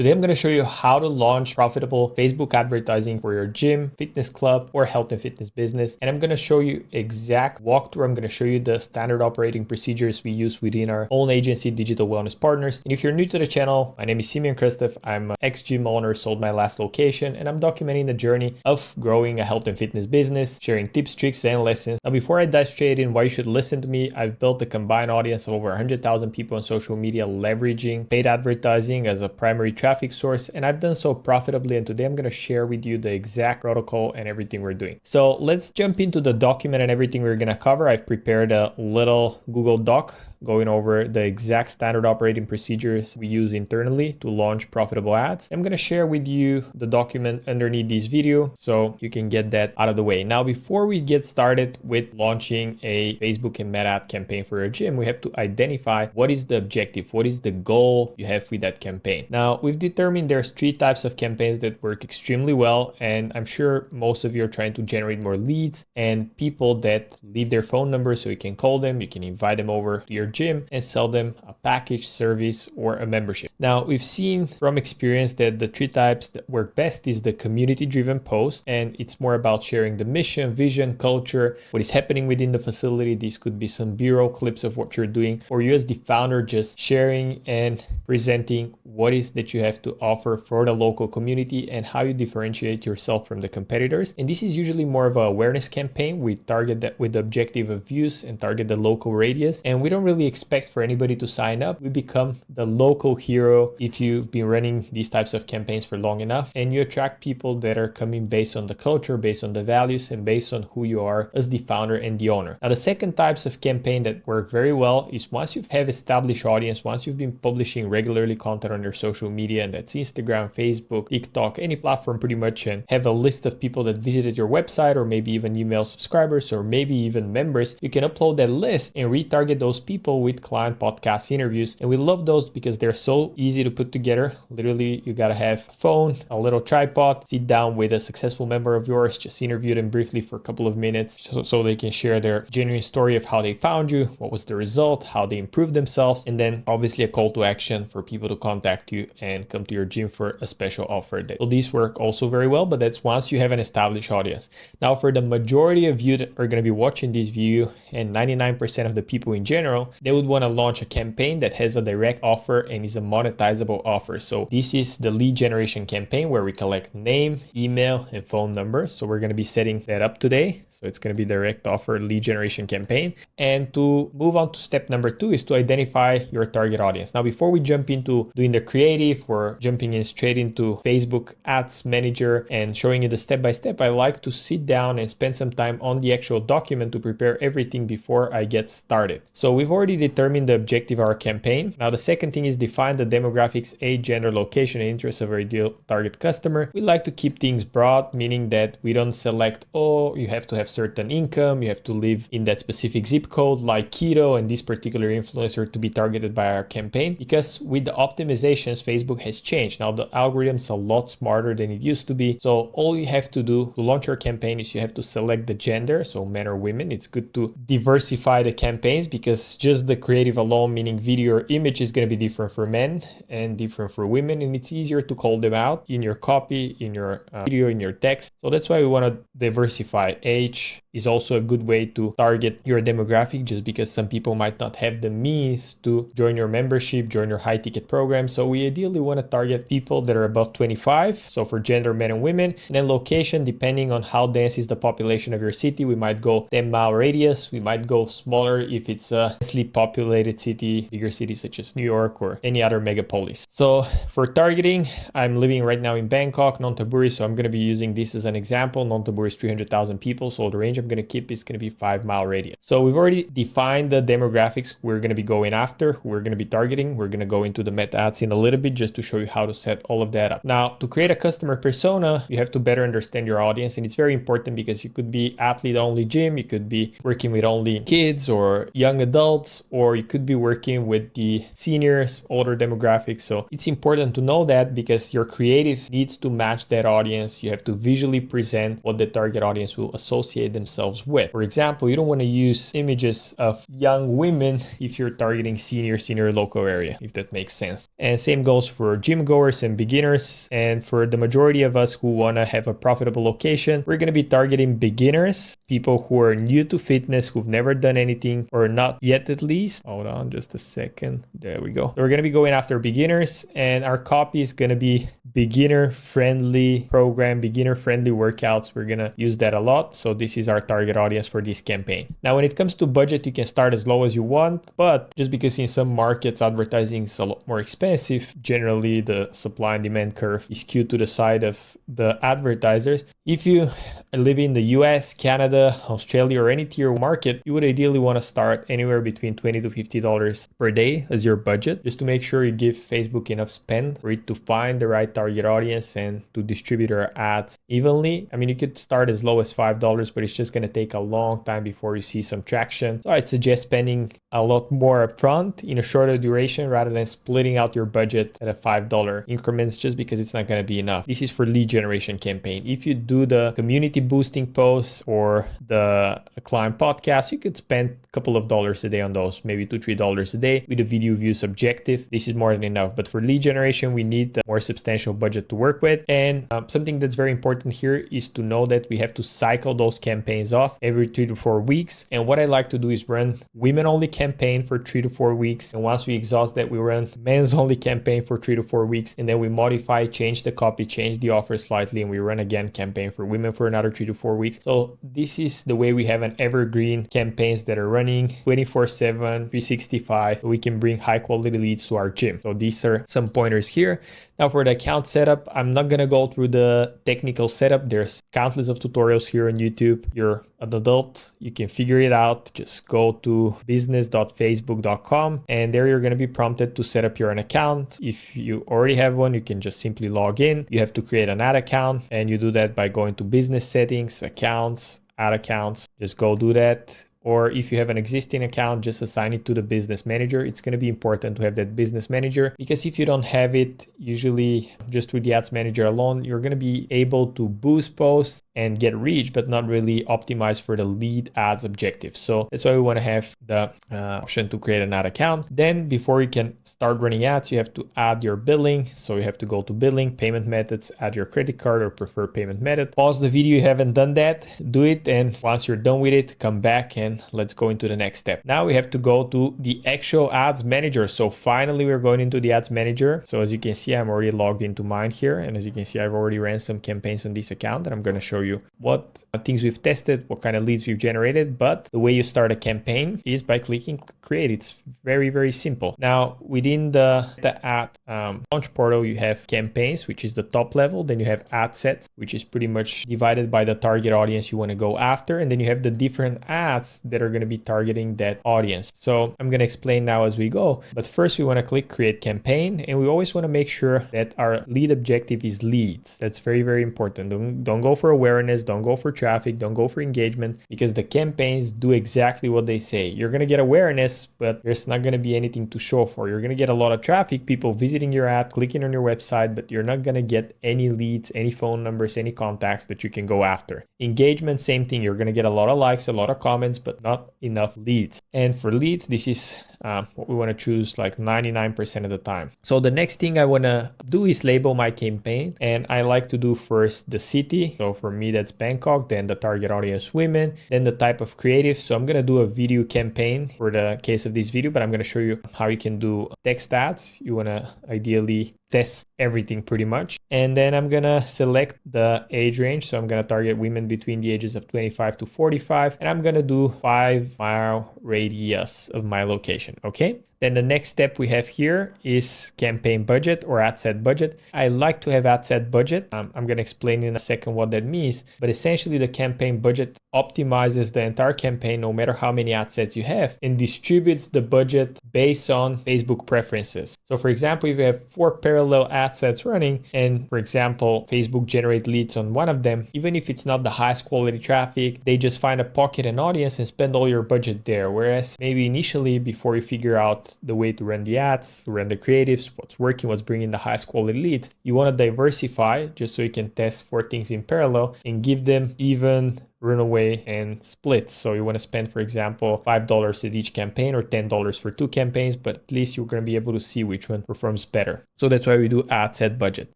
Today I'm going to show you how to launch profitable Facebook advertising for your gym, fitness club, or health and fitness business. And I'm going to show you exact walkthrough. I'm going to show you the standard operating procedures we use within our own agency, Digital Wellness Partners. And if you're new to the channel, my name is Krastev. I'm an ex-gym owner, sold my last location, and I'm documenting the journey of growing a health and fitness business, sharing tips, tricks, and lessons. Now, before I dive straight in, why you should listen to me, I've built a combined audience of over 100,000 people on social media, leveraging paid advertising as a primary traffic source, and I've done so profitably. And today I'm going to share with you the exact protocol and everything we're doing. So let's jump into the document and everything we're going to cover. I've prepared a little Google Doc going over the exact standard operating procedures we use internally to launch profitable ads. I'm going to share with you the document underneath this video so you can get that out of the way. Now, before we get started with launching a Facebook and Meta ad campaign for your gym, we have to identify what is the objective, what is the goal you have with that campaign. Now, we've determined there's 3 types of campaigns that work extremely well, and I'm sure most of you are trying to generate more leads and people that leave their phone number so you can call them, you can invite them over to your gym and sell them a package, service, or a membership. Now, we've seen from experience that the 3 types that work best is the community-driven post, and it's more about sharing the mission, vision, culture, what is happening within the facility. These could be some B-roll clips of what you're doing, or you as the founder just sharing and presenting what is that you have to offer for the local community and how you differentiate yourself from the competitors. And this is usually more of an awareness campaign. We target that with the objective of views and target the local radius, and we don't really expect for anybody to sign up. We become the local hero if you've been running these types of campaigns for long enough, and you attract people that are coming based on the culture, based on the values, and based on who you are as the founder and the owner. Now, the second types of campaign that work very well is once you have established audience, once you've been publishing regularly content on your social media, and that's Instagram, Facebook, TikTok, any platform pretty much, and have a list of people that visited your website, or maybe even email subscribers, or maybe even members, you can upload that list and retarget those people with client podcast interviews. And we love those because they're so easy to put together. Literally, you gotta have a phone, a little tripod, sit down with a successful member of yours, just interview them briefly for a couple of minutes so they can share their genuine story of how they found you, what was the result, how they improved themselves, and then obviously a call to action for people to contact you and come to your gym for a special offer. So these work also very well, but that's once you have an established audience. Now, for the majority of you that are going to be watching this video, and 99% of the people in general, they would want to launch a campaign that has a direct offer and is a monetizable offer. So this is the lead generation campaign where we collect name, email, and phone number. So we're going to be setting that up today. So it's going to be direct offer lead generation campaign. And to move on to step number 2 is to identify your target audience. Now, before we jump into doing the creative, we're jumping in straight into Facebook Ads Manager and showing you the step-by-step, I like to sit down and spend some time on the actual document to prepare everything before I get started. So we've already determined the objective of our campaign. Now, the second thing is define the demographics, age, gender, location, and interest of our ideal target customer. We like to keep things broad, meaning that we don't select, oh, you have to have certain income, you have to live in that specific zip code like keto and this particular influencer to be targeted by our campaign, because with the optimizations, Facebook has changed. Now, the algorithm's a lot smarter than it used to be. So all you have to do to launch your campaign is you have to select the gender, so men or women. It's good to diversify the campaigns because just the creative alone, meaning video or image, is going to be different for men and different for women, and it's easier to call them out in your copy, in your video, in your text. So that's why we want to diversify. Age is also a good way to target your demographic, just because some people might not have the means to join your membership, join your high ticket program. So we ideally want to target people that are above 25. So for gender, men and women. And then location, depending on how dense is the population of your city, we might go 10-mile radius. We might go smaller if it's a densely populated city, bigger cities such as New York or any other megapolis. So for targeting, I'm living right now in Bangkok, Nonthaburi. So I'm going to be using this as an example. Nonthaburi is 300,000 people. So the range I'm going to keep is going to be 5-mile radius. So we've already defined the demographics we're going to be going after, who we're going to be targeting. We're going to go into the meta ads in a little bit just to show you how to set all of that up. Now, to create a customer persona, you have to better understand your audience, and it's very important because you could be athlete only gym, you could be working with only kids or young adults, or you could be working with the seniors, older demographics. So it's important to know that because your creative needs to match that audience. You have to visually present what the target audience will associate themselves with. For example, you don't want to use images of young women if you're targeting senior local area, if that makes sense. And same goes for for gym goers and beginners. And for the majority of us who want to have a profitable location, we're going to be targeting beginners, people who are new to fitness, who've never done anything or not yet at least. Hold on just a second. There we go. So we're going to be going after beginners, and our copy is going to be beginner friendly program, beginner friendly workouts. We're going to use that a lot. So this is our target audience for this campaign. Now, when it comes to budget, you can start as low as you want, but just because in some markets advertising is a lot more expensive, generally the supply and demand curve is skewed to the side of the advertisers. If you live in the US, Canada, Australia, or any tier market, you would ideally want to start anywhere between $20 to $50 per day as your budget, just to make sure you give Facebook enough spend for it to find the right target audience and to distribute our ads evenly. I mean, you could start as low as $5, but it's just going to take a long time before you see some traction. So I'd suggest spending a lot more upfront in a shorter duration rather than splitting out your budget at a $5 increments, just because it's not going to be enough. This is for lead generation campaign. If you do the community boosting posts or the climb podcast, you could spend a couple of dollars a day on those, maybe $2 to $3 a day with a video views objective. This is more than enough. But for lead generation, we need a more substantial budget to work with. And something that's very important here is to know that we have to cycle those campaigns off every 3 to 4 weeks. And what I like to do is run women only campaign for 3 to 4 weeks. And once we exhaust that, we run men's only campaign for 3 to 4 weeks. And then we modify, change the copy, change the offer slightly, and we run again campaign for women for another 3 to 4 weeks. So this is the way we have an evergreen campaigns that are running 24/7, 365. We can bring high quality leads to our gym. So these are some pointers here. Now for the account setup, I'm not going to go through the technical setup. There's countless of tutorials here on YouTube. You're an adult, you can figure it out. Just go to business.facebook.com and there you're going to be prompted to set up your own account. If you already have one, you can just simply log in. You have to create an ad account, and you do that by going to business settings, accounts, ad accounts. Just go do that. Or if you have an existing account, just assign it to the business manager. It's going to be important to have that business manager, because if you don't have it, usually just with the ads manager alone, you're going to be able to boost posts and get reach, but not really optimize for the lead ads objective. So that's why we want to have the option to create an ad account. Then before you can start running ads, you have to add your billing. So you have to go to billing, payment methods, add your credit card or preferred payment method. Pause the video if you haven't done that, do it. And once you're done with it, come back and let's go into the next step. Now we have to go to the actual ads manager. So finally we're going into the ads manager. So as you can see, I'm already logged into mine here. And as you can see, I've already ran some campaigns on this account, and I'm going to show you what things we've tested, what kind of leads we've generated. But the way you start a campaign is by clicking create. It's very, very simple. Now within the ad launch portal, you have campaigns, which is the top level. Then you have ad sets, which is pretty much divided by the target audience you want to go after. And then you have the different ads that are going to be targeting that audience. So I'm going to explain now as we go. But first we want to click create campaign, and we always want to make sure that our lead objective is leads. That's very, very important. Don't go for awareness, don't go for traffic, don't go for engagement, because the campaigns do exactly what they say. You're going to get awareness, but there's not going to be anything to show for. You're going to get a lot of traffic, people visiting your ad, clicking on your website, but you're not going to get any leads, any phone numbers, any contacts that you can go after. Engagement, same thing. You're going to get a lot of likes, a lot of comments, but not enough leads. And for leads, this is what we want to choose like 99% of the time. So the next thing I want to do is label my campaign, and I like to do first the city. So for me, that's Bangkok, then the target audience women, then the type of creative. So I'm going to do a video campaign for the case of this video, but I'm going to show you how you can do text ads. You want to ideally test everything pretty much. And then I'm going to select the age range. So I'm going to target women between the ages of 25 to 45. And I'm going to do 5-mile radius of my location. Okay. Then the next step we have here is campaign budget or ad set budget. I like to have ad set budget. I'm going to explain in a second what that means, but essentially the campaign budget optimizes the entire campaign no matter how many ad sets you have, and distributes the budget based on Facebook preferences. So for example, if you have 4 parallel ad sets running, and for example, Facebook generate leads on one of them, even if it's not the highest quality traffic, they just find a pocket and audience and spend all your budget there. Whereas maybe initially, before you figure out the way to run the ads, to run the creatives, what's working, what's bringing the highest quality leads. You want to diversify just so you can test 4 things in parallel and give them even runaway and splits. So you want to spend, for example, $5 at each campaign or $10 for 2 campaigns, but at least you're going to be able to see which one performs better. So that's why we do ad set budget.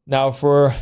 Now for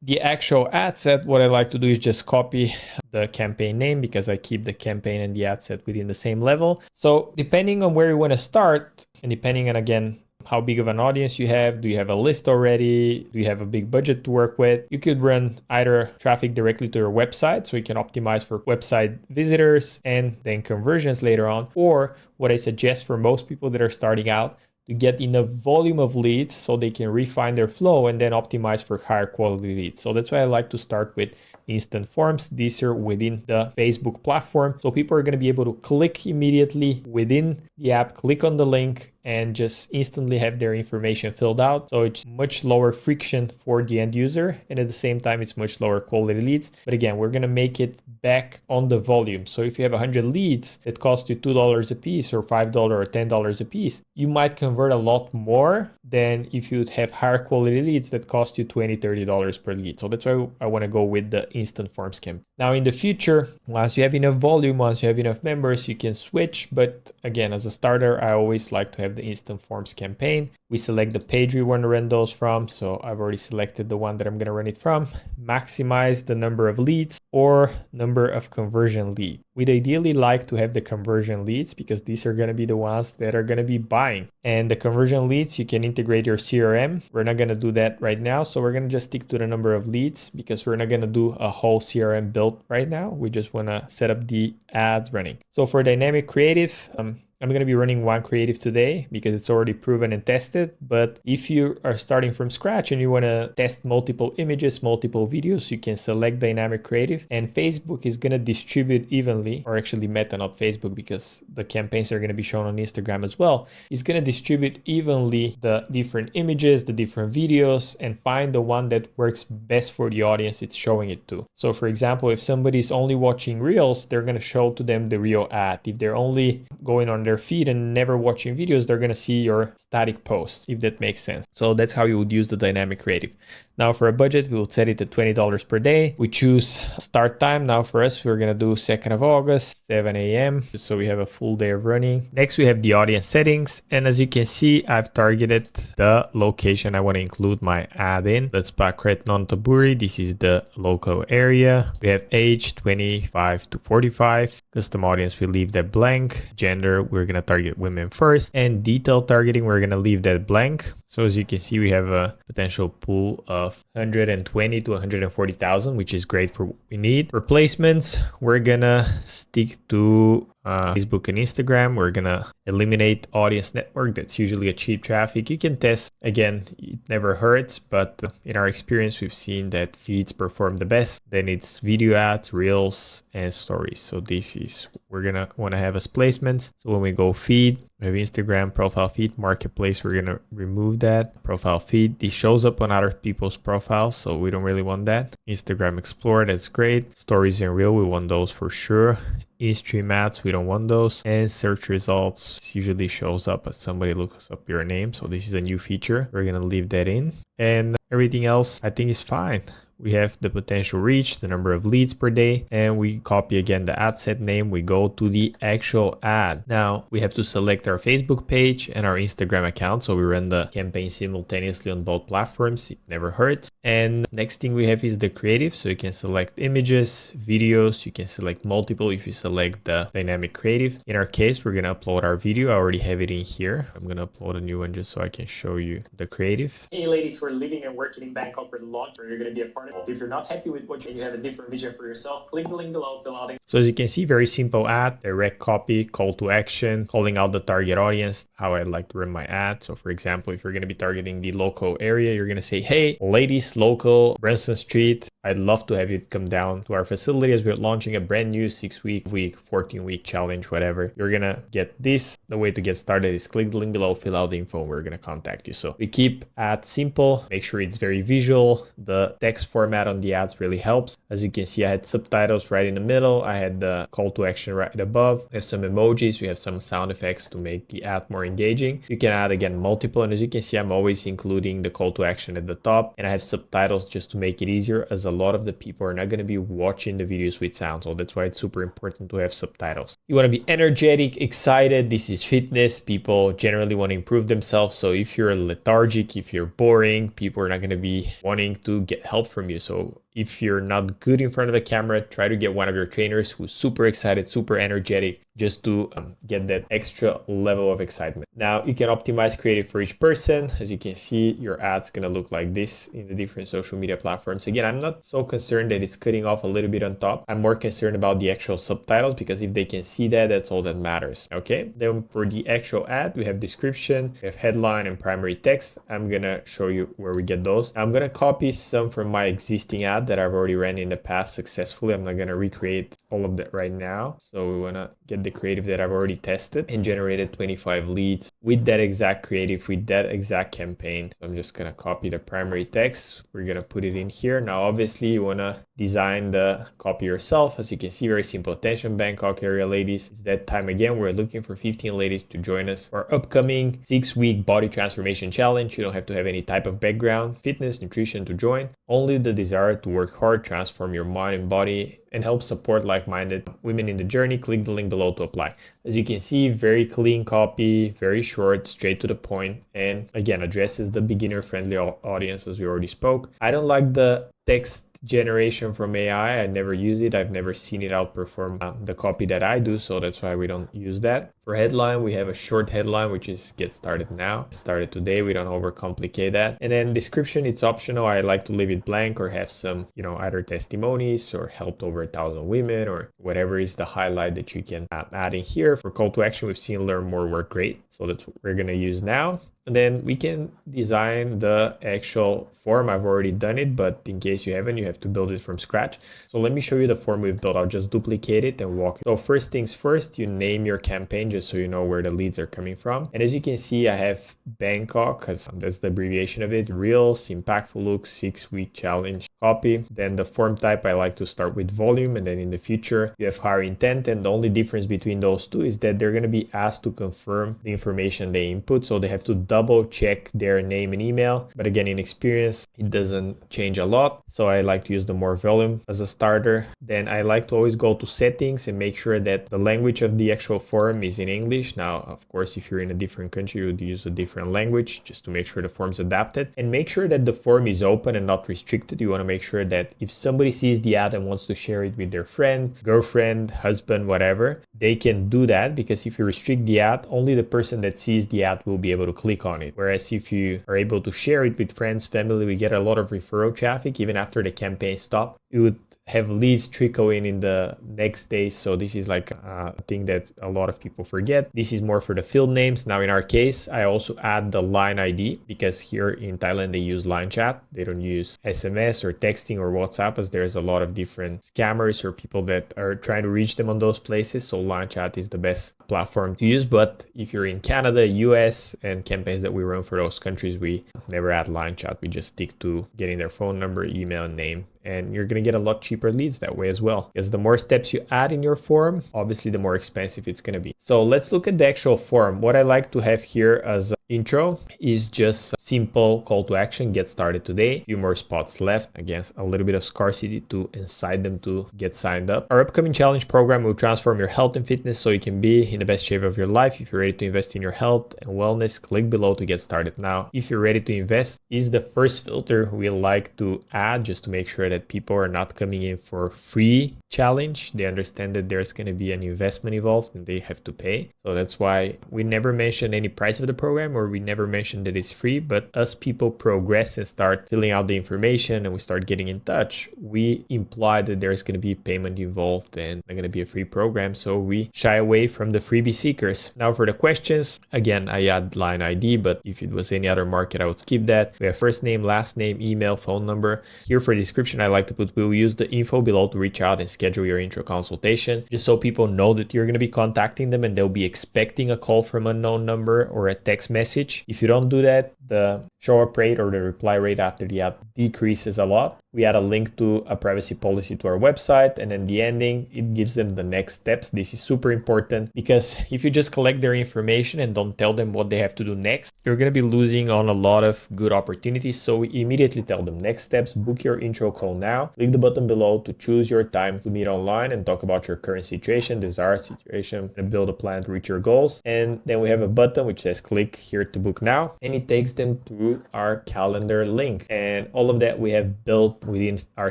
the actual ad set, what I like to do is just copy the campaign name because I keep the campaign and the ad set within the same level. So depending on where you want to start and depending on, again, how big of an audience you have, do you have a list already, do you have a big budget to work with, you could run either traffic directly to your website so you can optimize for website visitors and then conversions later on, or what I suggest for most people that are starting out, to get enough volume of leads so they can refine their flow and then optimize for higher quality leads. So that's why I like to start with instant forms. These are within the Facebook platform. So people are going to be able to click immediately within the app, click on the link, and just instantly have their information filled out. So it's much lower friction for the end user. And at the same time, it's much lower quality leads. But again, we're going to make it back on the volume. So if you have 100 leads that cost you $2 a piece or $5 or $10 a piece, you might convert a lot more than if you'd have higher quality leads that cost you $20, $30 per lead. So that's why I want to go with the instant forms campaign. Now in the future, once you have enough volume, once you have enough members, you can switch. But again, as a starter, I always like to have the instant forms campaign. We select the page we want to run those from. So I've already selected the one that I'm going to run it from. Maximize the number of leads or number of conversion leads. We'd ideally like to have the conversion leads because these are going to be the ones that are going to be buying. And the conversion leads, you can integrate your CRM. We're not going to do that right now. So we're going to just stick to the number of leads because we're not going to do a whole CRM build right now. We just want to set up the ads running. So for dynamic creative, I'm going to be running one creative today because it's already proven and tested. But if you are starting from scratch and you want to test multiple images, multiple videos, you can select dynamic creative and Facebook is going to distribute evenly, or actually Meta, not Facebook, because the campaigns are going to be shown on Instagram as well. It's going to distribute evenly the different images, the different videos, and find the one that works best for the audience it's showing it to. So for example, if somebody's only watching Reels, they're going to show to them the Reel ad. If they're only going on their feed and never watching videos, they're going to see your static post, if that makes sense. So that's how you would use the dynamic creative. Now for a budget, we will set it at $20 per day. We choose start time. Now for us, we're going to do 2nd of August, 7 a.m. just so we have a full day of running. Next, we have the audience settings. And as you can see, I've targeted the location I want to include my ad in. That's Pakret Nonthaburi. This is the local area. We have age 25 to 45. Custom audience, we leave that blank. Gender, we're going to target women first. And detail targeting, we're going to leave that blank. So as you can see, we have a potential pool of 120 to 140,000, which is great for what we need. Replacements, we're gonna stick to Facebook and Instagram. We're gonna eliminate audience network. That's usually a cheap traffic. You can test, again, it never hurts, but in our experience, we've seen that feeds perform the best. Then it's video ads, reels, and stories. So this is, we're gonna wanna have as placements. So when we go feed, we have Instagram, profile feed, marketplace, we're gonna remove that. Profile feed, this shows up on other people's profiles, so we don't really want that. Instagram Explore, that's great. Stories and reel, we want those for sure. In-stream ads, we don't want those. And search results usually shows up as somebody looks up your name. So this is a new feature. We're gonna leave that in. And everything else I think is fine. We have the potential reach, the number of leads per day, and we copy again the ad set name. We go to the actual ad. Now we have to select our Facebook page and our Instagram account. So we run the campaign simultaneously on both platforms. It never hurts. And next thing we have is the creative. So you can select images, videos. You can select multiple if you select the dynamic creative. In our case, we're going to upload our video. I already have it in here. I'm going to upload a new one just so I can show you the creative. Hey ladies who are living and working in Bangkok or the launch where you're going to be a part of it. If you're not happy with what you have a different vision for yourself, click the link below, fill out it. So as you can see, very simple ad, direct copy, call to action, calling out the target audience, how I'd like to run my ad. So for example, if you're going to be targeting the local area, you're going to say, hey, ladies, local, Branson Street, I'd love to have you come down to our facility as we're launching a brand new 6-week, 14-week challenge, whatever. You're gonna get this. The way to get started is click the link below, fill out the info, and we're gonna contact you. So we keep ads simple, make sure it's very visual. The text format on the ads really helps. As you can see, I had subtitles right in the middle. I had the call to action right above. We have some emojis. We have some sound effects to make the ad more engaging. You can add again multiple, and as you can see, I'm always including the call to action at the top, and I have subtitles just to make it easier, as a lot of the people are not going to be watching the videos with sound, so that's why it's super important to have subtitles. You want to be energetic, excited. This is fitness. People generally want to improve themselves, so if you're lethargic, if you're boring, people are not going to be wanting to get help from you. So if you're not good in front of a camera, try to get one of your trainers who's super excited, super energetic, just to get that extra level of excitement. Now you can optimize creative for each person. As you can see, your ad's gonna look like this in the different social media platforms. Again, I'm not so concerned that it's cutting off a little bit on top. I'm more concerned about the actual subtitles, because if they can see that, that's all that matters. Okay, then for the actual ad, we have description, we have headline and primary text. I'm gonna show you where we get those. I'm gonna copy some from my existing ad that I've already ran in the past successfully. I'm not going to recreate all of that right now. So we want to get the creative that I've already tested and generated 25 leads with that exact creative, with that exact campaign. So I'm just going to copy the primary text. We're going to put it in here. Now, obviously, you want to design the copy yourself. As you can see, very simple. Attention Bangkok area ladies. It's that time again. We're looking for 15 ladies to join us for our upcoming 6-week body transformation challenge. You don't have to have any type of background, fitness, nutrition to join. Only the desire to work hard, transform your mind and body, and help support like-minded women in the journey. Click the link below to apply. As you can see, very clean copy, very short, straight to the point, and again, addresses the beginner-friendly audience, as we already spoke. I don't like the text generation from AI. I never use it. I've never seen it outperform the copy that I do, so that's why we don't use that. For headline, we have a short headline, which is get started now. Started today. We don't overcomplicate that. And then description, it's optional. I like to leave it blank or have some, either testimonies or helped over 1,000 women or whatever is the highlight that you can add in here. For call to action, we've seen learn more, work great. So that's what we're going to use now. And then we can design the actual form. I've already done it, but in case you haven't, you have to build it from scratch. So let me show you the form we've built. I'll just duplicate it and walk. So first things first, you name your campaign just so you know where the leads are coming from. And as you can see, I have Bangkok, because that's the abbreviation of it. Reels, impactful looks, 6-week challenge, copy. Then the form type, I like to start with volume. And then in the future, you have higher intent. And the only difference between those two is that they're going to be asked to confirm the information they input. So they have to double check their name and email. But again, in experience, it doesn't change a lot. So I like to use the more volume as a starter. Then I like to always go to settings and make sure that the language of the actual form is in English. Now, of course, if you're in a different country, you would use a different language just to make sure the form's adapted, and make sure that the form is open and not restricted. You want to make sure that if somebody sees the ad and wants to share it with their friend, girlfriend, husband, whatever, they can do that, because if you restrict the ad, only the person that sees the ad will be able to click on it. Whereas if you are able to share it with friends, family, we get a lot of referral traffic even after the campaign stopped. You would have leads trickle in the next day. So this is like a thing that a lot of people forget. This is more for the field names. Now in our case, I also add the line ID, because here in Thailand, they use line chat. They don't use SMS or texting or WhatsApp, as there's a lot of different scammers or people that are trying to reach them on those places. So line chat is the best platform to use. But if you're in Canada, US, and campaigns that we run for those countries, we never add line chat. We just stick to getting their phone number, email, and name. And you're going to get a lot cheaper leads that way as well, because the more steps you add in your form, obviously the more expensive it's going to be. So let's look at the actual form. What I like to have here as intro is just a simple call to action: get started today. A few more spots left. Again, a little bit of scarcity to incite them to get signed up. Our upcoming challenge program will transform your health and fitness so you can be in the best shape of your life. If you're ready to invest in your health and wellness, click below to get started now. If you're ready to invest is the first filter we like to add, just to make sure that people are not coming in for free challenge. They understand that there's going to be an investment involved and they have to pay. So that's why we never mention any price of the program. or we never mention that it's free, but as people progress and start filling out the information and we start getting in touch, we imply that there's going to be payment involved and it's going to be a free program. So we shy away from the freebie seekers. Now for the questions, again, I add line ID, but if it was any other market, I would skip that. We have first name, last name, email, phone number. Here for description, I like to put, we'll use the info below to reach out and schedule your intro consultation, just so people know that you're going to be contacting them and they'll be expecting a call from an unknown number or a text message. If you don't do that, the show up rate or the reply rate after the ad decreases a lot. We add a link to a privacy policy to our website, and then the ending, it gives them the next steps. This is super important because if you just collect their information and don't tell them what they have to do next, you're going to be losing on a lot of good opportunities. So we immediately tell them next steps, book your intro call now, click the button below to choose your time to meet online and talk about your current situation, desired situation, and build a plan to reach your goals. And then we have a button which says click here to book now, and it takes them through our calendar link. And all of that we have built within our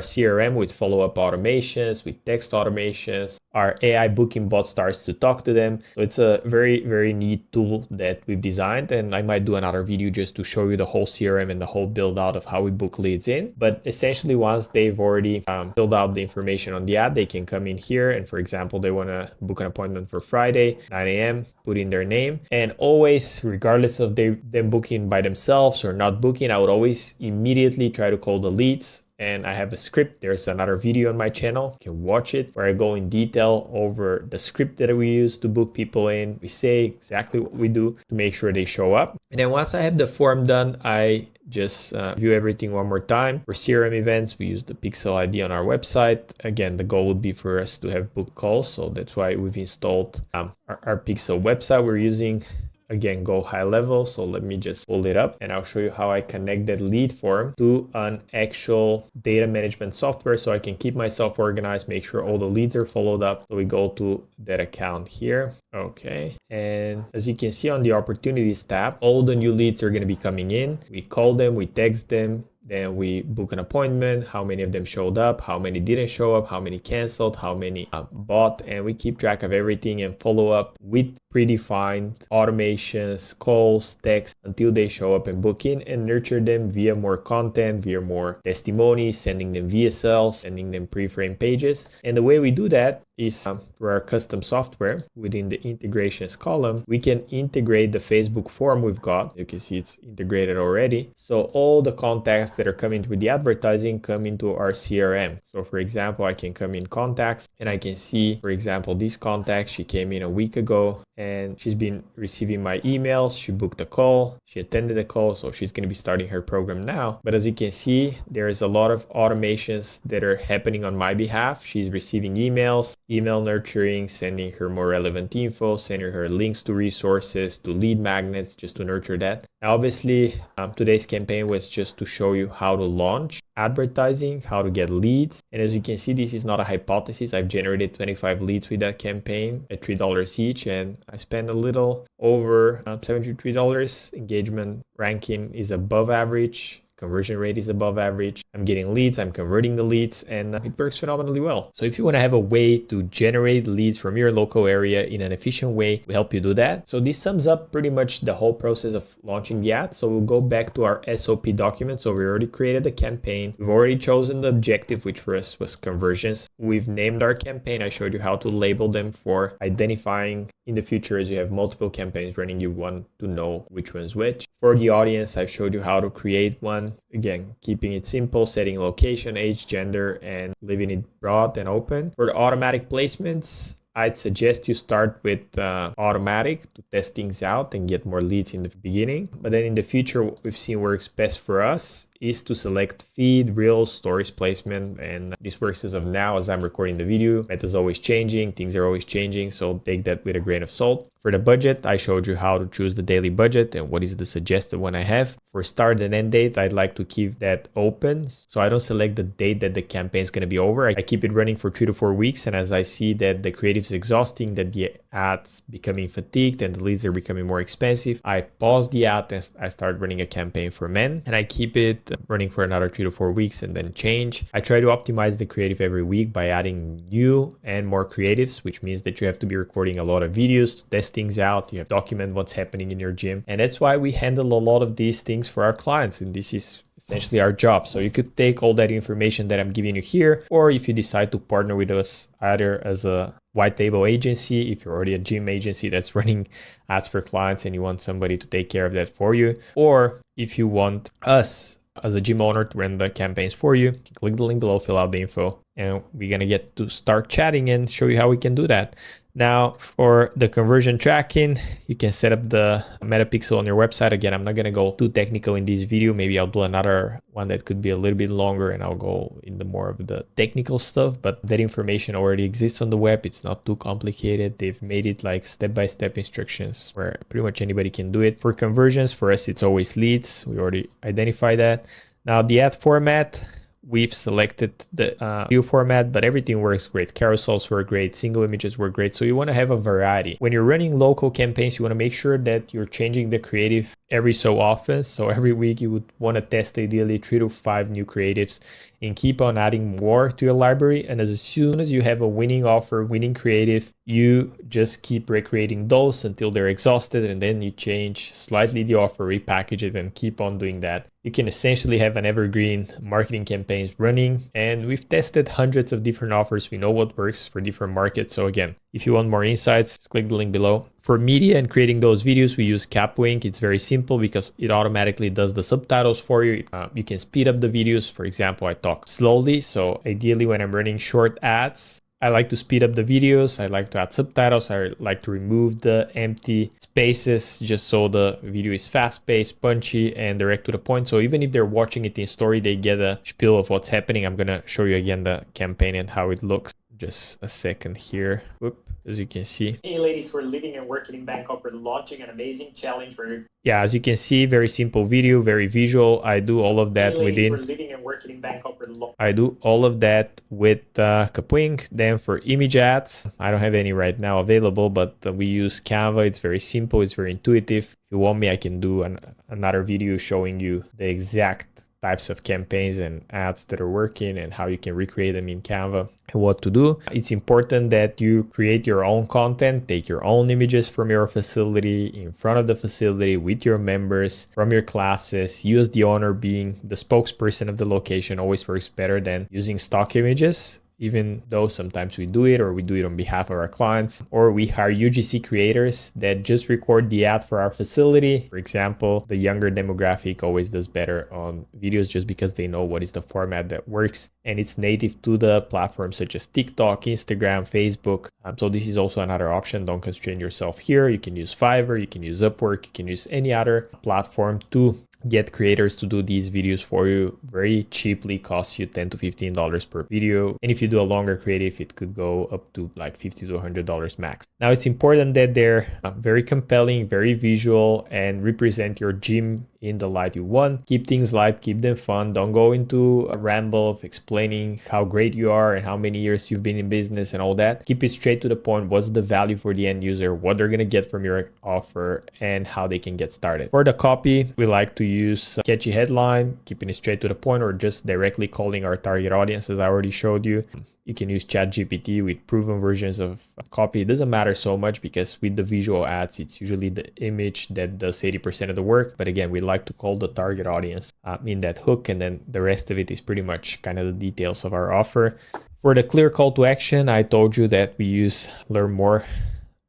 CRM with follow-up automations, with text automations. Our AI booking bot starts to talk to them. So it's a very, very neat tool that we've designed. And I might do another video just to show you the whole CRM and the whole build out of how we book leads in. But essentially, once they've already filled out the information on the ad, they can come in here. And for example, they want to book an appointment for Friday, 9 a.m., put in their name. And always, regardless of them booking by themselves or not booking, I would always immediately try to call the leads. And I have a script. There's another video on my channel. You can watch it where I go in detail over the script that we use to book people in. We say exactly what we do to make sure they show up. And then once I have the form done, I just view everything one more time. For CRM events, we use the Pixel ID on our website. Again, the goal would be for us to have booked calls. So that's why we've installed our Pixel website. We're using, again, go high level. So let me just pull it up and I'll show you how I connect that lead form to an actual data management software so I can keep myself organized, make sure all the leads are followed up. So we go to that account here. Okay. And as you can see on the opportunities tab, all the new leads are going to be coming in. We call them, we text them, then we book an appointment, how many of them showed up, how many didn't show up, how many canceled, how many bought, and we keep track of everything and follow up with predefined automations, calls, text until they show up and book in, and nurture them via more content, via more testimonies, sending them VSLs, sending them pre-framed pages. And the way we do that is for our custom software within the integrations column, we can integrate the Facebook form we've got. You can see it's integrated already. So all the contacts that are coming with the advertising come into our CRM. So for example, I can come in contacts and I can see, for example, this contact, she came in a week ago and she's been receiving my emails. She booked a call, she attended the call, so she's going to be starting her program now. But as you can see, there's a lot of automations that are happening on my behalf. She's receiving emails, email nurturing, sending her more relevant info, sending her links to resources, to lead magnets, just to nurture that. Now, obviously, today's campaign was just to show you how to launch advertising, how to get leads. And as you can see, this is not a hypothesis. I've generated 25 leads with that campaign at $3 each, and I spent a little over $73. Engagement ranking is above average. Conversion rate is above average. I'm getting leads, I'm converting the leads, and it works phenomenally well. So if you want to have a way to generate leads from your local area in an efficient way, we help you do that. So this sums up pretty much the whole process of launching the ad. So we'll go back to our SOP document. So we already created the campaign. We've already chosen the objective, which for us was conversions. We've named our campaign. I showed you how to label them for identifying in the future. As you have multiple campaigns running, you want to know which one's which. For the audience, I've showed you how to create one. Again, keeping it simple, setting location, age, gender, and leaving it broad and open. For the automatic placements, I'd suggest you start with automatic to test things out and get more leads in the beginning. But then in the future, what we've seen works best for us is to select feed, reels, stories placement, and this works as of now as I'm recording the video. Meta's always changing, things are always changing, so take that with a grain of salt. For the budget, I showed you how to choose the daily budget and what is the suggested one I have. For start and end date, I'd like to keep that open, so I don't select the date that the campaign is going to be over. I keep it running for 3 to 4 weeks, and as I see that the creative is exhausting, that the ads becoming fatigued and the leads are becoming more expensive, I pause the ad and I start running a campaign for men, and I keep it running for another 3 to 4 weeks and then change. I try to optimize the creative every week by adding new and more creatives, which means that you have to be recording a lot of videos to test things out. You have to document what's happening in your gym, and that's why we handle a lot of these things for our clients, and this is essentially our job. So you could take all that information that I'm giving you here, or if you decide to partner with us either as a white label agency, if you're already a gym agency that's running ads for clients and you want somebody to take care of that for you, or if you want us as a gym owner to run the campaigns for you, click the link below, fill out the info, and we're gonna get to start chatting and show you how we can do that. Now, for the conversion tracking, you can set up the metapixel on your website. Again, I'm not going to go too technical in this video. Maybe I'll do another one that could be a little bit longer and I'll go into more of the technical stuff, but that information already exists on the web. It's not too complicated. They've made it like step-by-step instructions where pretty much anybody can do it. For conversions, for us, it's always leads. We already identified that. Now, the ad format, we've selected the view format, but everything works great. Carousels work great, single images work great. So you want to have a variety. When you're running local campaigns, you want to make sure that you're changing the creative every so often. So every week you would want to test ideally 3 to 5 new creatives and keep on adding more to your library. And as soon as you have a winning offer, winning creative, you just keep recreating those until they're exhausted, and then you change slightly the offer, repackage it, and keep on doing that. You can essentially have an evergreen marketing campaigns running, and we've tested hundreds of different offers. We know what works for different markets. So again, if you want more insights, just click the link below. For media and creating those videos, we use Capwink. It's very simple because it automatically does the subtitles for you. You can speed up the videos. For example, I talk slowly. So ideally when I'm running short ads, I like to speed up the videos. I like to add subtitles. I like to remove the empty spaces just so the video is fast-paced, punchy, and direct to the point. So even if they're watching it in story, they get a spiel of what's happening. I'm going to show you again the campaign and how it looks. Just a second here. Whoop. As you can see. Hey ladies who are living and working in Bangkok, we're launching an amazing challenge where yeah, as you can see, very simple video, very visual. I do all of that who are living and working in Bangkok, I do all of that with Capwink. Then for image ads, I don't have any right now available, but we use Canva. It's very simple, it's very intuitive. If you want me, I can do another video showing you the exact types of campaigns and ads that are working and how you can recreate them in Canva and what to do. It's important that you create your own content, take your own images from your facility, in front of the facility, with your members, from your classes. Use the owner being the spokesperson of the location. Always works better than using stock images, even though sometimes we do it, or we do it on behalf of our clients, or we hire UGC creators that just record the ad for our facility. For example, the younger demographic always does better on videos just because they know what is the format that works, and it's native to the platforms such as TikTok, Instagram, Facebook. So this is also another option. Don't constrain yourself here. You can use Fiverr, you can use Upwork, you can use any other platform to get creators to do these videos for you very cheaply. Costs you $10 to $15 per video, and if you do a longer creative, it could go up to like $50 to $100 max. Now it's important that they're very compelling, very visual, and represent your gym in the light you want. Keep things light, keep them fun. Don't go into a ramble of explaining how great you are and how many years you've been in business and all that. Keep it straight to the point. What's the value for the end user, what they're gonna get from your offer, and how they can get started. For the copy, we like to use catchy headline, keeping it straight to the point, or just directly calling our target audience, as I already showed you. You can use ChatGPT with proven versions of copy. It doesn't matter so much because with the visual ads, it's usually the image that does 80% of the work. But again, we like to call the target audience in that hook, and then the rest of it is pretty much kind of the details of our offer. For the clear call to action, I told you that we use Learn More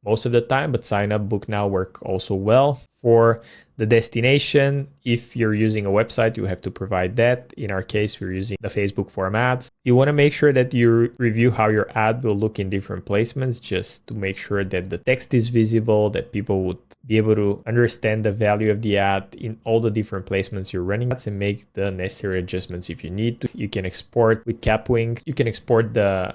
most of the time, but Sign Up, Book Now work also well. For the destination, if you're using a website, you have to provide that. In our case, we're using the Facebook form ads. You want to make sure that you review how your ad will look in different placements, just to make sure that the text is visible, that people would be able to understand the value of the ad in all the different placements you're running at, and make the necessary adjustments if you need to. You can export with Capwink. You can export the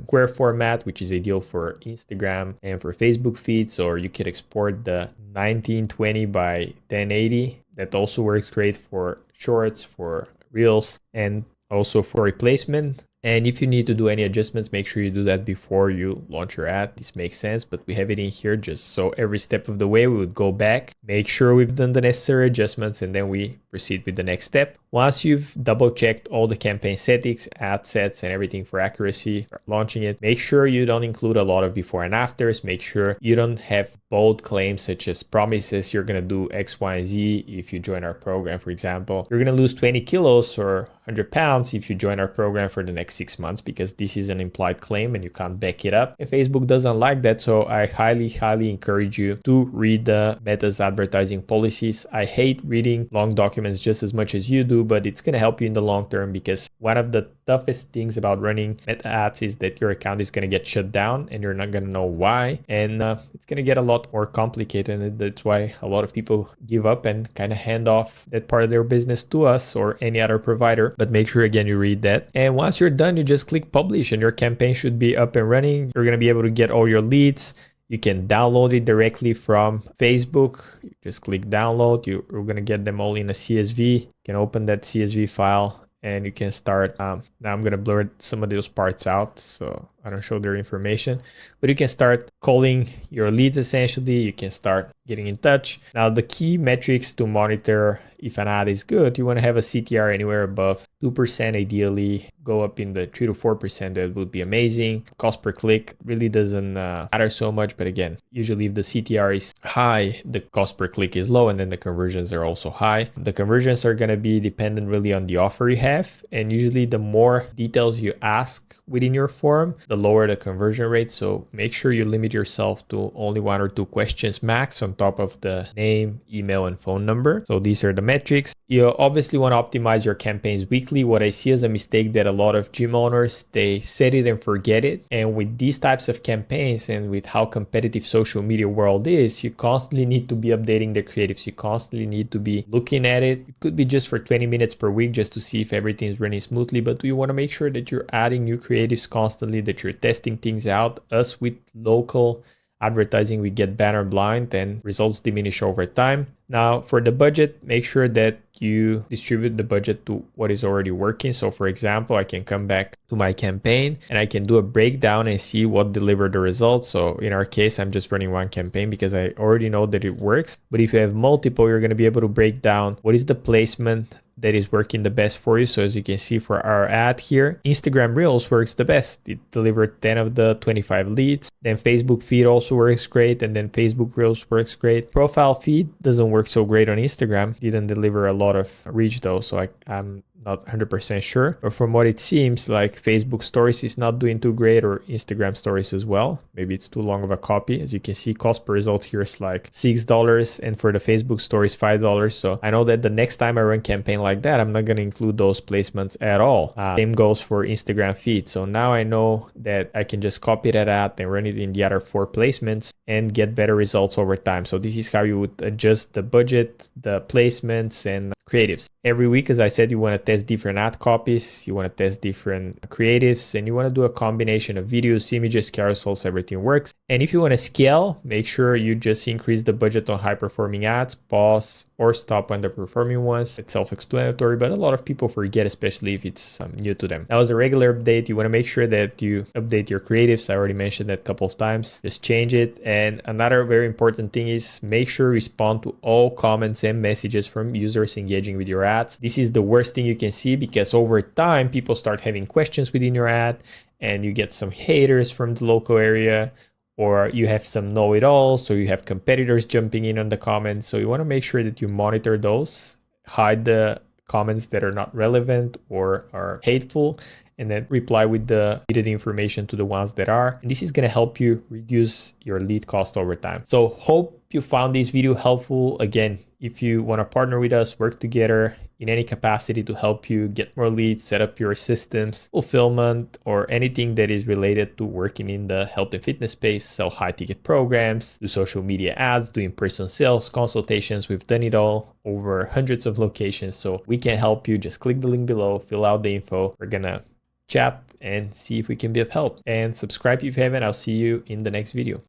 square format, which is ideal for Instagram and for Facebook feeds, or you can export the 1920 by 1080. That also works great for shorts, for reels, and also for replacement. And if you need to do any adjustments, make sure you do that before you launch your ad. This makes sense, but we have it in here just so every step of the way we would go back, make sure we've done the necessary adjustments, and then we proceed with the next step. Once you've double checked all the campaign settings, ad sets, and everything for accuracy, start launching it. Make sure you don't include a lot of before and afters. Make sure you don't have bold claims such as promises you're going to do X, Y, and Z. If you join our program, for example, you're going to lose 20 kilos or 100 pounds if you join our program for the next 6 months, because this is an implied claim and you can't back it up. And Facebook doesn't like that. So I highly encourage you to read the Meta's advertising policies. I hate reading long documents just as much as you do, but it's going to help you in the long term, because one of the toughest things about running Meta ads is that your account is going to get shut down and you're not going to know why. And it's going to get a lot more complicated. And that's why a lot of people give up and kind of hand off that part of their business to us or any other provider. But make sure, again, you read that. And once you're done, you just click publish and your campaign should be up and running. You're going to be able to get all your leads. You can download it directly from Facebook. You just click download. You're going to get them all in a CSV. You can open that CSV file and you can start. Now I'm going to blur some of those parts out so I don't show their information, but you can start calling your leads essentially. You can start getting in touch. Now the key metrics to monitor if an ad is good, you want to have a CTR anywhere above 2%, ideally go up in the 3 to 4%. That would be amazing. Cost per click really doesn't matter so much, but again, usually if the CTR is high, the cost per click is low, and then the conversions are also high. The conversions are going to be dependent really on the offer you have, and usually the more details you ask within your form, the lower the conversion rate. So make sure you limit yourself to only 1 or 2 questions max on top of the name, email, and phone number. So these are the metrics. You obviously want to optimize your campaigns weekly. What I see as a mistake that a lot of gym owners, they set it and forget it. And with these types of campaigns and with how competitive social media world is, you constantly need to be updating the creatives. You constantly need to be looking at it. It could be just for 20 minutes per week just to see if everything is running smoothly, but you want to make sure that you're adding new creatives constantly, that you're testing things out. Us with local advertising, we get banner blind and results diminish over time. Now for the budget, make sure that you distribute the budget to what is already working. So for example, I can come back to my campaign and I can do a breakdown and see what delivered the results. So in our case, I'm just running one campaign because I already know that it works. But if you have multiple, you're going to be able to break down what is the placement that is working the best for you. So as you can see for our ad here, Instagram Reels works the best. It delivered 10 of the 25 leads. Then Facebook feed also works great. And then Facebook Reels works great. Profile feed doesn't work so great on Instagram. Didn't deliver a lot of reach though. So I'm not 100% sure, but from what it seems like Facebook stories is not doing too great, or Instagram stories as well. Maybe it's too long of a copy. As you can see, cost per result here is like $6, and for the Facebook stories $5. So I know that the next time I run campaign like that, I'm not going to include those placements at all. Same goes for Instagram feed. So now I know that I can just copy that ad and run it in the other 4 placements and get better results over time. So this is how you would adjust the budget, the placements, and creatives. Every week, as I said, you want to test different ad copies, you want to test different creatives, and you want to do a combination of videos, images, carousels, everything works. And if you want to scale, make sure you just increase the budget on high performing ads, pause or stop underperforming ones. It's self-explanatory, but a lot of people forget, especially if it's new to them. Now, as a regular update, you want to make sure that you update your creatives. I already mentioned that a couple of times. Just change it. And another very important thing is make sure you respond to all comments and messages from users engaging with your ads. This is the worst thing you can see, because over time, people start having questions within your ad and you get some haters from the local area, or you have some know-it-alls, so you have competitors jumping in on the comments. So you want to make sure that you monitor those, hide the comments that are not relevant or are hateful, and then reply with the needed information to the ones that are. And this is going to help you reduce your lead cost over time. So hope you found this video helpful. Again, if you want to partner with us, work together in any capacity to help you get more leads, set up your systems, fulfillment, or anything that is related to working in the health and fitness space, sell high ticket programs, do social media ads, do in-person sales, consultations. We've done it all over hundreds of locations. So we can help you. Just click the link below, fill out the info. We're going to chat and see if we can be of help. And subscribe if you haven't. I'll see you in the next video.